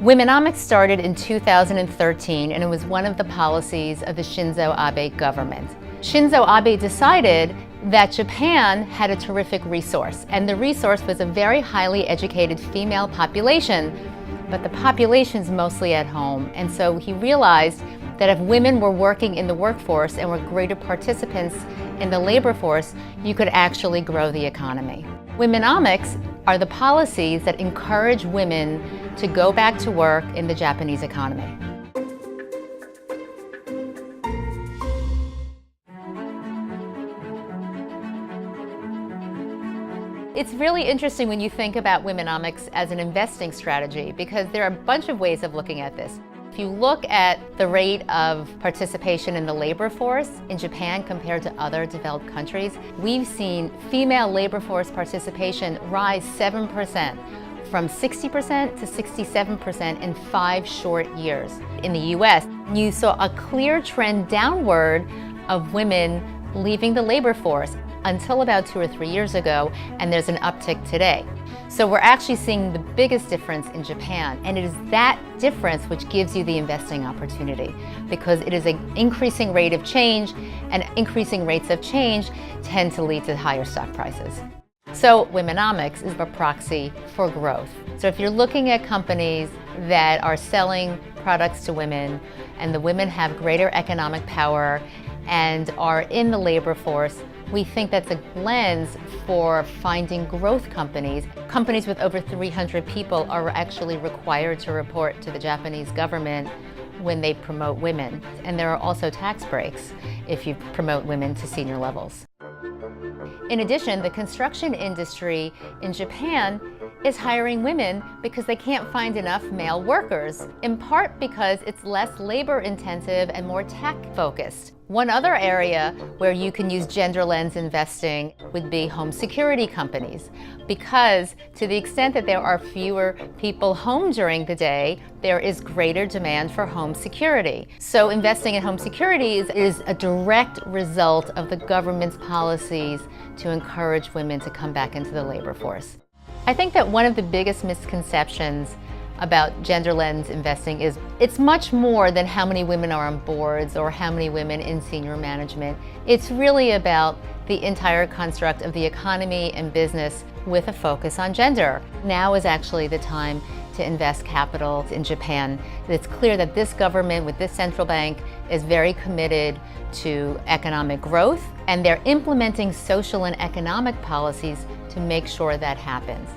Womenomics started in 2013, and it was one of the policies of the Shinzo Abe government. Shinzo Abe decided that Japan had a terrific resource, and the resource was a very highly educated female population, but the population's mostly at home. And so he realized that if women were working in the workforce and were greater participants in the labor force, you could actually grow the economy. Womenomics are the policies that encourage women to go back to work in the Japanese economy. It's really interesting when you think about Womenomics as an investing strategy, because there are a bunch of ways of looking at this. If you look at the rate of participation in the labor force in Japan compared to other developed countries, we've seen female labor force participation rise 7%, from 60% to 67% in 5 short years. In the US, you saw a clear trend downward of women leaving the labor force until about 2 or 3 years ago, and there's an uptick today. So we're actually seeing the biggest difference in Japan, and it is that difference which gives you the investing opportunity, because it is an increasing rate of change, and increasing rates of change tend to lead to higher stock prices. So Womenomics is a proxy for growth. So if you're looking at companies that are selling products to women, and the women have greater economic power and are in the labor force, we think that's a lens for finding growth companies. Companies with over 300 people are actually required to report to the Japanese government when they promote women. And there are also tax breaks if you promote women to senior levels. In addition, the construction industry in Japan is hiring women because they can't find enough male workers, in part because it's less labor intensive and more tech focused. One other area where you can use gender lens investing would be home security companies, because to the extent that there are fewer people home during the day, there is greater demand for home security. So investing in home security is a direct result of the government's policies to encourage women to come back into the labor force. I think that one of the biggest misconceptions about gender lens investing is it's much more than how many women are on boards or how many women in senior management. It's really about the entire construct of the economy and business with a focus on gender. Now is actually the time to invest capital in Japan. It's clear that this government with this central bank is very committed to economic growth, and they're implementing social and economic policies to make sure that happens.